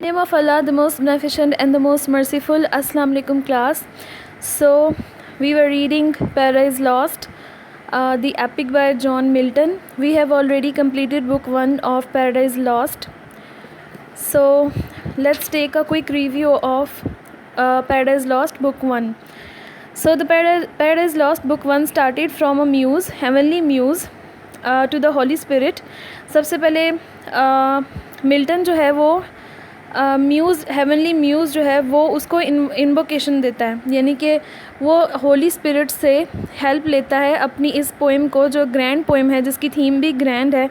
Name of Allah, the most beneficent and the most merciful. Assalamu alaikum class. So we were reading Paradise Lost, the epic by John Milton. We have already completed book 1 of Paradise Lost. So let's take a quick review of Paradise Lost book 1. So the Paradise Lost book 1 started from a muse, heavenly muse, to the Holy Spirit. सबसे पहले Milton जो है वो muse, heavenly muse जो है वो उसको invocation देता है, यानी कि वो होली स्पिरिट से हेल्प लेता है अपनी इस पोएम को, जो ग्रैंड पोएम है, जिसकी थीम भी ग्रैंड है,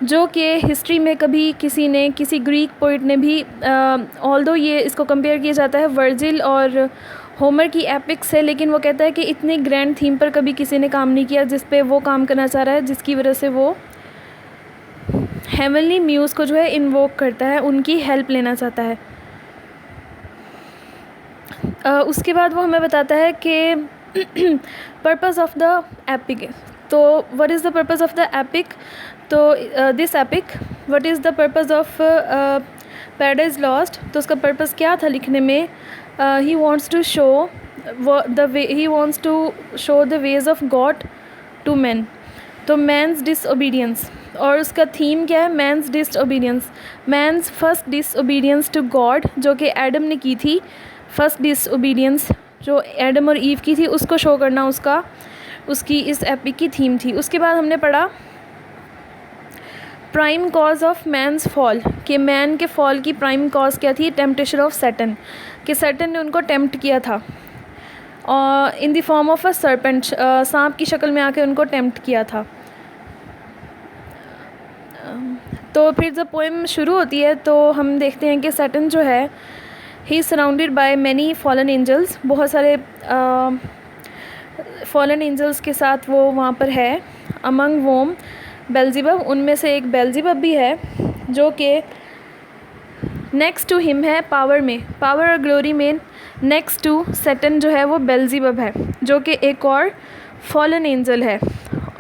जो कि हिस्ट्री में कभी किसी ग्रीक पोइट ने भी, ऑल्दो ये इसको कंपेयर किया जाता है वर्जिल और होमर की एपिक से, लेकिन वो कहता है कि इतनी ग्रैंड थीम पर कभी किसी ने काम नहीं किया जिस पे वो काम करना चाह रहा है, जिसकी वजह से वो हेवनली म्यूज़ को जो है इन्वोक करता है, उनकी हेल्प लेना चाहता है। उसके बाद वो हमें बताता है कि पर्पस ऑफ द एपिक। तो what is the purpose of the epic? तो this epic, what is the purpose of Paradise Lost? तो उसका पर्पस क्या था लिखने में? He wants to show the ways of God to man. तो man's disobedience, और उसका थीम क्या है? Man's disobedience, man's first disobedience to God, जो कि एडम ने की थी। फर्स्ट डिसओबीडियंस जो एडम और ईव की थी, उसको शो करना उसकी इस एपिक की थीम थी। उसके बाद हमने पढ़ा prime cause of man's fall, कि मैन के फॉल की प्राइम कॉज क्या थी? टेम्पटेशन ऑफ सैटन, कि सैटन ने उनको टेम्प्ट किया था in the form of a serpent, सांप की शक्ल में आके उनको टेम्प्ट किया था। तो फिर जब पोएम शुरू होती है तो हम देखते हैं कि सैटन जो है, he is surrounded by many fallen angels, बहुत सारे फॉलन एंजल्स के साथ वो वहाँ पर है। अमंग वोम बेल्ज़ेबब, उनमें से एक बेल्ज़ेबब भी है, जो कि नेक्स्ट टू हिम है पावर में, पावर और ग्लोरी में नेक्स्ट टू सैटन जो है वो बेल्ज़ेबब है, जो कि एक और फॉलन एंजल है।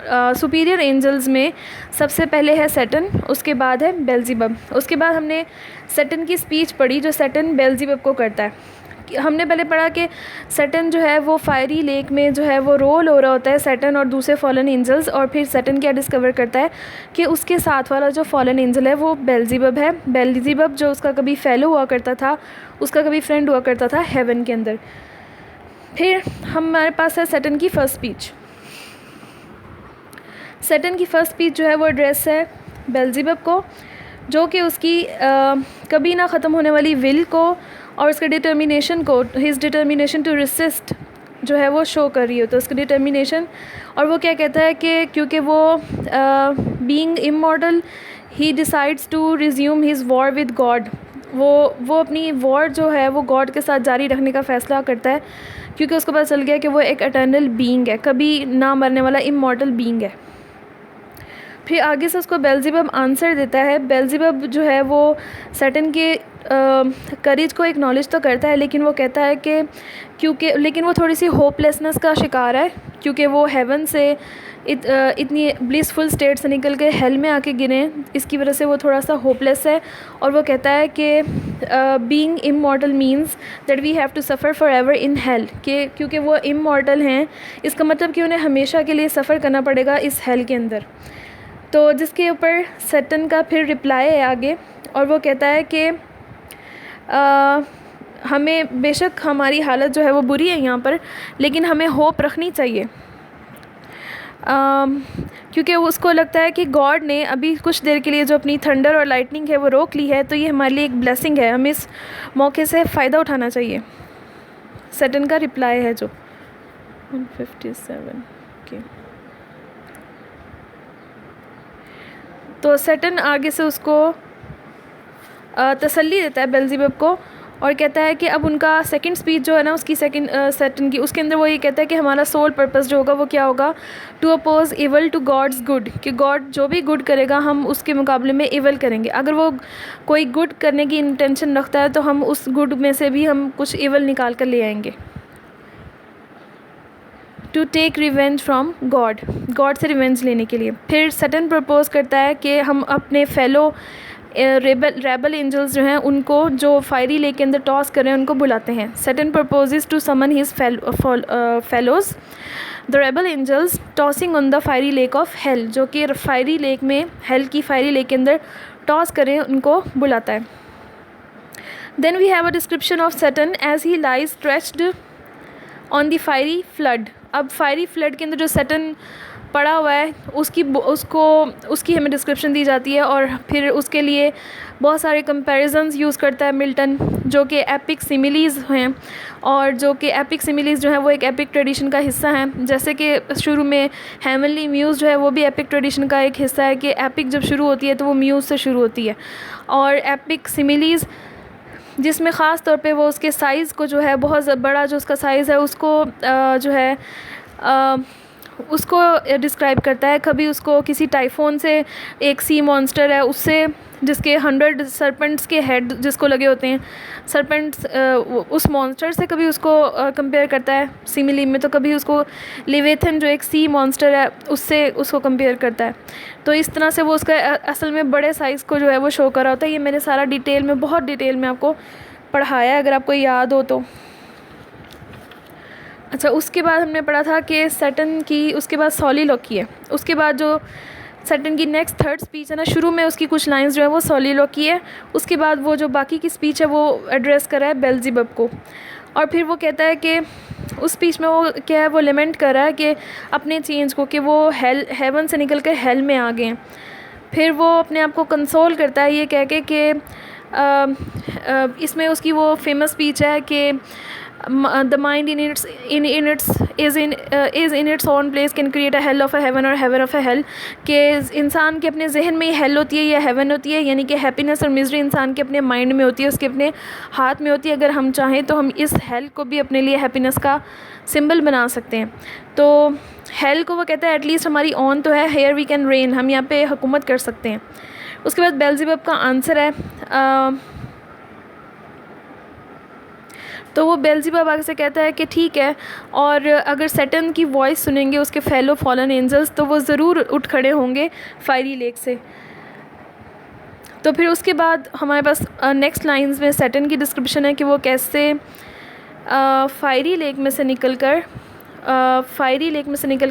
सुपीरियर एंजल्स में सबसे पहले है सैटन, उसके बाद है बेल्ज़ेबब। उसके बाद हमने सैटन की स्पीच पढ़ी जो सैटन बेल्ज़ेबब को करता है। हमने पहले पढ़ा कि सैटन जो है वो फायरी लेक में जो है वो रोल हो रहा होता है, सैटन और दूसरे फॉलन एंजल्स, और फिर सैटन क्या डिस्कवर करता है कि उसके साथ वाला जो फॉलन एंजल है वो बेल्ज़ेबब है। बेल्ज़ेबब जो उसका कभी फेलो हुआ करता था, उसका कभी फ्रेंड हुआ करता था हेवन के अंदर। फिर हमारे पास है सैटन की फ़र्स्ट स्पीच। सैटन की फ़र्स्ट स्पीच जो है वो एड्रेस है बेल्ज़ेबब को, जो कि उसकी कभी ना ख़त्म होने वाली विल को और उसके डिटर्मिनेशन को, हिज डिटर्मिनेशन टू रेसिस्ट जो है वो शो कर रही हो। तो उसकी डिटर्मिनेशन, और वो क्या कहता है कि क्योंकि वो being immortal he decides to resume his war with God, वो अपनी वॉर जो है वो गॉड के साथ जारी रखने का फ़ैसला करता है, क्योंकि उसको पता चल गया कि वो एक एटर्नल बीइंग है, कभी ना मरने वाला इमॉर्टल बीइंग है। फिर आगे से उसको बेल्ज़ेबब आंसर देता है। बेल्ज़ेबब जो है वो सैटन के करेज को एक्नॉलेज तो करता है, लेकिन वो कहता है कि लेकिन वो थोड़ी सी होपलेसनेस का शिकार है, क्योंकि वो हेवन से इतनी ब्लिसफुल स्टेट से निकल के हेल में आके गिरे, इसकी वजह से वो थोड़ा सा होपलेस है। और वो कहता है कि being immortal means that we have to suffer forever in hell, कि क्योंकि वो इमॉर्टल हैं, इसका मतलब कि उन्हें हमेशा के लिए सफ़र करना पड़ेगा इस हेल के अंदर। तो जिसके ऊपर सैटन का फिर रिप्लाई है आगे, और वो कहता है कि हमें बेशक हमारी हालत जो है वो बुरी है यहाँ पर, लेकिन हमें होप रखनी चाहिए, क्योंकि उसको लगता है कि गॉड ने अभी कुछ देर के लिए जो अपनी थंडर और लाइटनिंग है वो रोक ली है, तो ये हमारे लिए एक ब्लेसिंग है, हमें इस मौके से फ़ायदा उठाना चाहिए। सैटन का रिप्लाई है जो 157 के। तो सैटन आगे से उसको तसल्ली देता है बेल्ज़ेबब को, और कहता है कि अब उनका सेकंड स्पीच जो है ना, उसकी सैटन की, उसके अंदर वो ये कहता है कि हमारा सोल पर्पस जो होगा वो क्या होगा? To oppose evil to God's good, कि गॉड जो भी गुड करेगा हम उसके मुकाबले में इवल करेंगे। अगर वो कोई गुड करने की इंटेंशन रखता है तो हम उस गुड में से भी हम कुछ इवल निकाल कर ले आएंगे। To take revenge from God से रिवेंज लेने के लिए। फिर सैटन प्रपोज करता है कि हम अपने फेलो रेबल एंजल्स जो हैं उनको, जो फायरी लेक के अंदर टॉस कर रहे हैं, उनको बुलाते हैं. Satan proposes to summon his fellows the rebel angels tossing on the fiery lake of hell, जो कि फायरी लेक में, हेल की फायरी लेक के अंदर टॉस करें, उनको बुलाता है. Then we have a description of Satan as he lies stretched on the fiery flood. अब फायरी फ्लड के अंदर जो सैटर्न पड़ा हुआ है उसकी हमें डिस्क्रिप्शन दी जाती है, और फिर उसके लिए बहुत सारे कंपैरिजंस यूज़ करता है मिल्टन, जो कि एपिक सिमिलीज़ हैं, और जो कि एपिक सिमिलीज़ जो है वो एक एपिक ट्रेडिशन का हिस्सा हैं. जैसे कि शुरू में हेवनली म्यूज़ जो है वो भी एपिक ट्रेडिशन का एक हिस्सा है, कि एपिक जब शुरू होती है तो वो म्यूज़ से शुरू होती है. और एपिक सिमिलीज़ जिसमें ख़ास तौर पे वो उसके साइज़ को जो है, बहुत बड़ा जो उसका साइज़ है उसको जो है उसको डिस्क्राइब करता है. कभी उसको किसी टाइफोन से, एक सी मॉन्स्टर है उससे, जिसके 100 सरपेंट्स के हेड जिसको लगे होते हैं, सरपेंट्स, उस मॉन्स्टर से कभी उसको कंपेयर करता है सिमिली में. तो कभी उसको लिवेथन जो एक सी मॉन्स्टर है उससे उसको कंपेयर करता है. तो इस तरह से वो उसका असल में बड़े साइज़ को जो है वो शो कर रहा होता है. ये मैंने सारा डिटेल में, बहुत डिटेल में आपको पढ़ाया है, अगर आपको याद हो तो. अच्छा, उसके बाद हमने पढ़ा था कि सैटर्न की, उसके बाद सॉलिलोकी है. उसके बाद जो सैटर्न की नेक्स्ट थर्ड स्पीच है ना, शुरू में उसकी कुछ लाइंस जो है वो सॉलिलोकी है. उसके बाद वो जो बाकी की स्पीच है वो एड्रेस कर रहा है बेल्ज़ेबब को. और फिर वो कहता है कि उस स्पीच में वो क्या है, वो लेमेंट कर रहा है कि अपने चेंज को, कि वो हेवन से निकल कर हेल में आ गए हैं. फिर वो अपने आप को कंसोल करता है ये कह के कि इसमें उसकी वो फेमस स्पीच है कि the mind is in its own place can create a hell of a heaven और हेवन ऑफ अ हेल. कि इंसान के अपने जहन में ही हेल होती है या हेवन होती है, यानी कि हैप्पीनेस और मिजरी इंसान के अपने माइंड में होती है, उसके अपने हाथ में होती है. अगर हम चाहें तो हम इस हेल को भी अपने लिए हैप्पीनेस का सिंबल बना सकते हैं. तो हेल को वो कहता है एटलीस्ट हमारी ऑन तो है, हेयर वी कैन रेन, हम यहाँ पे हुकूमत कर सकते हैं. उसके बाद बेल्ज़ेबब का आंसर है, तो वो बेल्ज़ेबब आगे से कहता है कि ठीक है, और अगर सैटर्न की वॉइस सुनेंगे उसके फेलो फॉलन एंजल्स तो वो ज़रूर उठ खड़े होंगे फायरी लेक से. तो फिर उसके बाद हमारे पास नेक्स्ट लाइंस में सैटर्न की डिस्क्रिप्शन है कि वो कैसे फायरी लेक में से निकल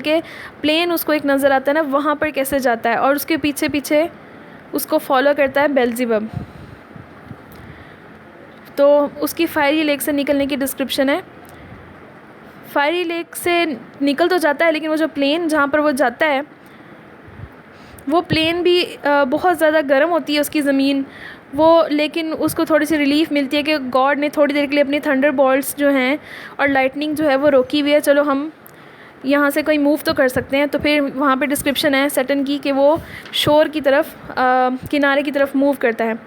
के प्लेन उसको एक नज़र आता है ना, वहाँ पर कैसे जाता है, और उसके पीछे पीछे उसको फॉलो करता है बेल्ज़ेबब. तो उसकी फायरी लेक से निकलने की डिस्क्रिप्शन है. फायरी लेक से निकल तो जाता है, लेकिन वो जो प्लेन जहाँ पर वो जाता है, वो प्लेन भी बहुत ज़्यादा गर्म होती है उसकी ज़मीन वो, लेकिन उसको थोड़ी सी रिलीफ मिलती है कि गॉड ने थोड़ी देर के लिए अपनी थंडर बोल्ट्स जो हैं और लाइटनिंग जो है वो रोकी हुई है, चलो हम यहाँ से कोई मूव तो कर सकते हैं. तो फिर वहाँ पे डिस्क्रिप्शन है सैटर्न की कि वो शोर की तरफ, किनारे की तरफ मूव करता है.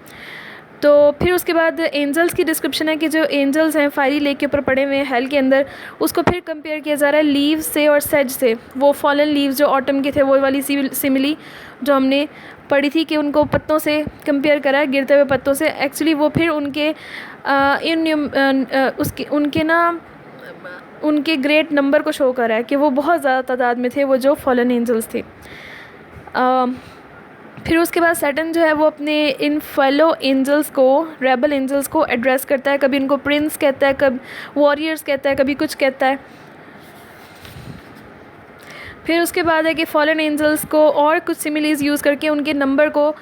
तो फिर उसके बाद एंजल्स की डिस्क्रिप्शन है कि जो एंजल्स हैं फायरी लेक के ऊपर पड़े हुए हैं हेल के अंदर, उसको फिर कंपेयर किया जा रहा है लीव्स से और सेज से. वो फॉलन लीव्स जो ऑटम के थे, वो वाली सिमिली जो हमने पढ़ी थी कि उनको पत्तों से कंपेयर करा है, गिरते हुए पत्तों से. एक्चुअली वो फिर उनके ग्रेट नंबर को शो कर रहा है कि वो बहुत ज़्यादा तादाद में थे, वो जो फॉलन एंजल्स थे. फिर उसके बाद सैटर्न जो है वो अपने इन फेलो एंजल्स को, रेबल एंजल्स को एड्रेस करता है. कभी इनको प्रिंस कहता है, कभी वॉरियर्स कहता है, कभी कुछ कहता है. फिर उसके बाद है कि फॉलन एंजल्स को और कुछ सिमिलीज यूज़ करके उनके नंबर को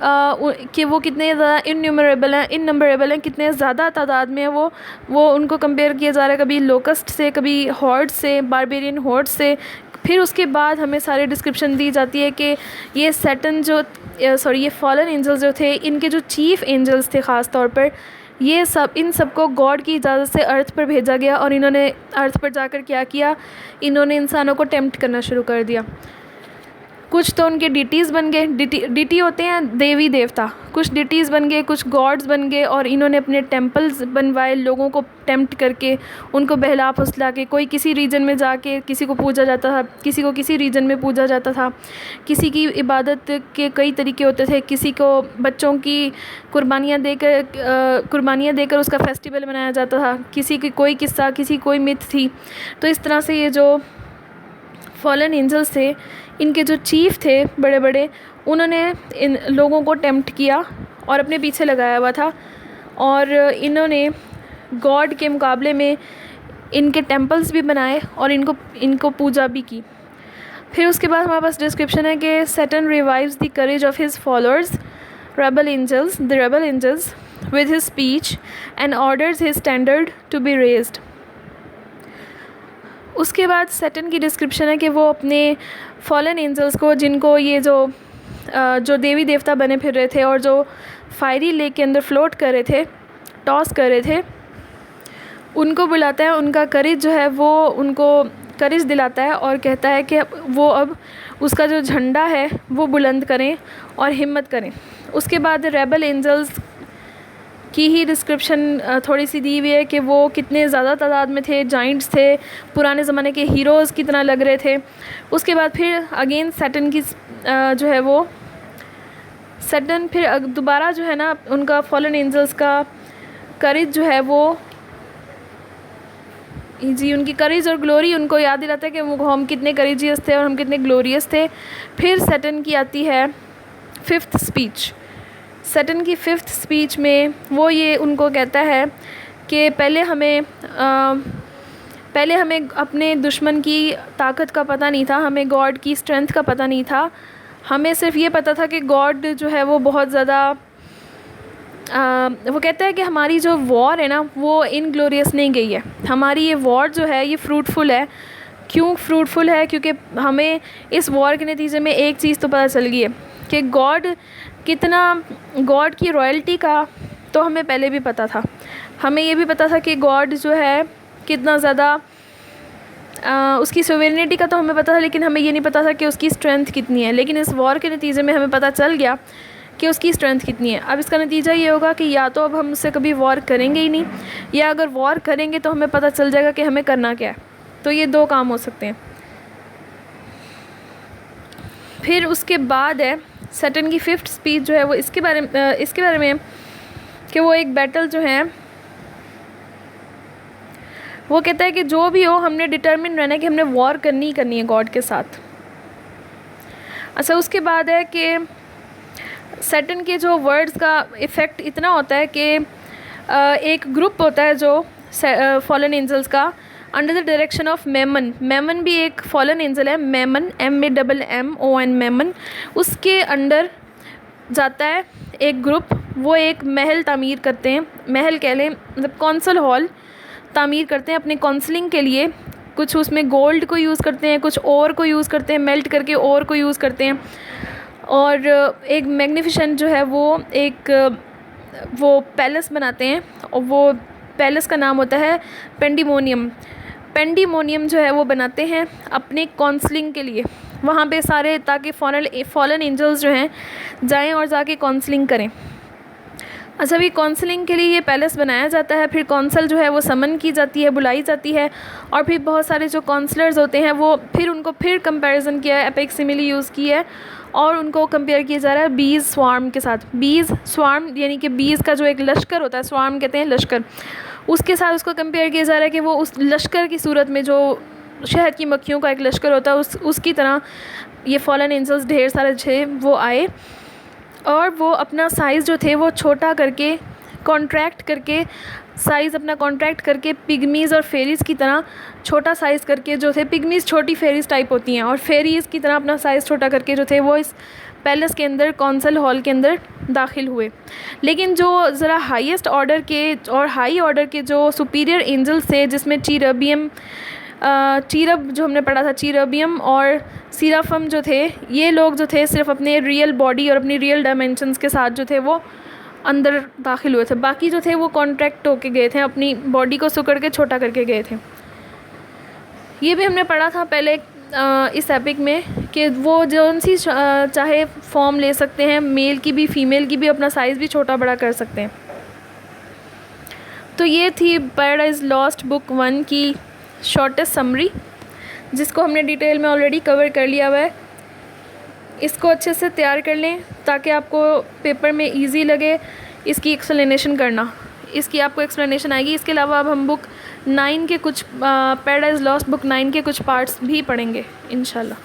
कि वो कितने ज़्यादा इननंबरेबल हैं, कितने ज़्यादा तादाद में है वो उनको कंपेयर किया जा रहा है, कभी लोकस्ट से, कभी हॉर्ड से, बारबेरियन हॉर्ड से. फिर उसके बाद हमें सारी डिस्क्रिप्शन दी जाती है कि ये सैटर्न ये फॉलन एंजल्स जो थे, इनके जो चीफ़ एंजल्स थे ख़ास तौर पर, इन सबको गॉड की इजाज़त से अर्थ पर भेजा गया, और इन्होंने अर्थ पर जाकर क्या किया, इन्होंने इंसानों को टेम्प्ट करना शुरू कर दिया. कुछ तो उनके डिटीज़ बन गए, डिटी होते हैं देवी देवता, कुछ डिटीज़ बन गए, कुछ गॉड्स बन गए, और इन्होंने अपने टेम्पल्स बनवाए लोगों को टेम्प्ट करके, उनको बहला फुसला के. कोई किसी रीजन में जाके किसी को पूजा जाता था, किसी को किसी रीजन में पूजा जाता था, किसी की इबादत के कई तरीके होते थे, किसी को बच्चों की कुर्बानियाँ देकर उसका फेस्टिवल मनाया जाता था, किसी की कोई किस्सा, किसी कोई मिथ थी. तो इस तरह से ये जो फॉलन एंजल्स थे, इनके जो चीफ़ थे बड़े बड़े, उन्होंने इन लोगों को टेम्प्ट किया और अपने पीछे लगाया हुआ था, और इन्होंने गॉड के मुकाबले में इनके टेम्पल्स भी बनाए और इनको पूजा भी की। फिर उसके बाद हमारे पास डिस्क्रिप्शन है कि Satan revives the courage of his followers the rebel angels with his speech and orders his standard to be raised. उसके बाद सैटर्न की डिस्क्रिप्शन है कि वो अपने फॉलन एंजल्स को, जिनको ये जो देवी देवता बने फिर रहे थे और जो फायरी लेक के अंदर फ्लोट कर रहे थे, टॉस कर रहे थे, उनको बुलाता है, उनका करेज जो है वो उनको करेज दिलाता है और कहता है कि वो अब उसका जो झंडा है वो बुलंद करें और हिम्मत करें। उसके बाद रेबल एंजल्स की ही डिस्क्रिप्शन थोड़ी सी दी हुई है कि वो कितने ज़्यादा तादाद में थे, जाइंट्स थे, पुराने ज़माने के हीरोज़ की तरह लग रहे थे। उसके बाद फिर अगेन सैटर्न की जो है वो सैटर्न फिर दोबारा जो है ना उनका फॉलन एंजल्स का करेज जो है वो जी, उनकी करेज और ग्लोरी उनको याद दिलाता है कि वो हम कितने करेजियस थे और हम कितने ग्लोरियस थे। फिर सैटर्न की आती है फिफ्थ स्पीच। सैटर्न की फिफ्थ स्पीच में वो ये उनको कहता है कि पहले हमें अपने दुश्मन की ताकत का पता नहीं था, हमें गॉड की स्ट्रेंथ का पता नहीं था, हमें सिर्फ ये पता था कि गॉड जो है वो बहुत ज़्यादा वो कहता है कि हमारी जो वॉर है ना वो इनग्लोरियस नहीं गई है, हमारी ये वॉर जो है ये फ्रूटफुल है। क्यों फ्रूटफुल है? क्योंकि हमें इस वॉर के नतीजे में एक चीज़ तो पता चल गई है कि गॉड की रॉयल्टी का तो हमें पहले भी पता था, हमें ये भी पता था कि गॉड जो है कितना ज़्यादा उसकी सोवेरेनिटी का तो हमें पता था, लेकिन हमें ये नहीं पता था कि उसकी स्ट्रेंथ कितनी है। लेकिन इस वॉर के नतीजे में हमें पता चल गया कि उसकी स्ट्रेंथ कितनी है। अब इसका नतीजा ये होगा कि या तो अब हम उससे कभी वॉर करेंगे ही नहीं, या अगर वॉर करेंगे तो हमें पता चल जाएगा कि हमें करना क्या है। तो ये दो काम हो सकते हैं। फिर उसके बाद है सैटर्न की फिफ्थ स्पीच जो है वो इसके बारे में कि वो एक बैटल जो है वो कहता है कि जो भी हो हमने डिटर्मिन रहना है कि हमने वॉर करनी ही करनी है गॉड के साथ। अच्छा, उसके बाद है कि सैटर्न के जो वर्ड्स का इफ़ेक्ट इतना होता है कि एक ग्रुप होता है जो फॉलन एंजल्स का under the direction of Memon भी एक फॉलन एंजल है, मेमन MAMMON मेमन, उसके अंडर जाता है एक ग्रुप। वो एक महल तामीर करते हैं, महल कह लें मतलब कौंसल हॉल तामीर करते हैं अपने काउंसलिंग के लिए। कुछ उसमें गोल्ड को यूज़ करते हैं, कुछ और को यूज़ करते हैं, मेल्ट करके और को यूज़ करते हैं, और एक मैग्निफिसेंट जो है वो पैलेस बनाते हैं, और वो पैलेस का नाम होता है पेंडिमोनियम जो है वो बनाते हैं अपने काउंसलिंग के लिए वहाँ पे सारे, ताकि फॉलन एंजल्स जो हैं जाएं और जाके काउंसलिंग करें। अच्छा, भी काउंसलिंग के लिए ये पैलेस बनाया जाता है। फिर काउंसल जो है वो समन की जाती है, बुलाई जाती है, और फिर बहुत सारे जो काउंसलर्स होते हैं वो उनको कंपैरिजन किया है, एपिक सिमिली यूज़ की है, और उनको कंपेयर किया जा रहा है बीज स्वार्म के साथ। बीज स्वार्म यानी कि बीज का जो एक लश्कर होता है, स्वार्म कहते हैं लश्कर, उसके साथ उसको कंपेयर किया जा रहा है कि वो उस लश्कर की सूरत में जो शहद की मक्खियों का एक लश्कर होता है उसकी तरह ये फॉलन एंजल्स ढेर सारे थे वो आए, और वो अपना साइज़ जो थे वो छोटा करके कॉन्ट्रैक्ट करके पिग्मीज़ और फेरीज़ की तरह छोटा साइज़ करके जो थे, पिग्मीज़ छोटी फेरीज़ टाइप होती हैं, और फेरीज़ की तरह अपना साइज़ छोटा करके जो थे वो इस पैलेस के अंदर कौंसल हॉल के अंदर दाखिल हुए। लेकिन जो ज़रा हाईएस्ट ऑर्डर के और हाई ऑर्डर के जो सुपीरियर एंजल्स थे, जिसमें चीरब जो हमने पढ़ा था, चीरबियम और सीराफम जो थे, ये लोग जो थे सिर्फ अपने रियल बॉडी और अपनी रियल डायमेंशंस के साथ जो थे वो अंदर दाखिल हुए थे। बाकी जो थे वो कॉन्ट्रैक्ट होके गए थे, अपनी बॉडी को सुकड़ के छोटा करके गए थे। ये भी हमने पढ़ा था पहले इस एपिक में कि वो जौन सी चाहे फॉर्म ले सकते हैं, मेल की भी फीमेल की भी, अपना साइज़ भी छोटा बड़ा कर सकते हैं। तो ये थी पैराडाइज लॉस्ट बुक 1 की शॉर्टेस्ट समरी, जिसको हमने डिटेल में ऑलरेडी कवर कर लिया हुआ है। इसको अच्छे से तैयार कर लें ताकि आपको पेपर में इजी लगे इसकी एक्सप्लेनेशन करना। इसकी आपको एक्सप्लेनेशन आएगी। इसके अलावा अब हम बुक 9 के कुछ पैराडाइज लॉस्ट बुक 9 के कुछ पार्ट्स भी पढ़ेंगे इंशाल्लाह।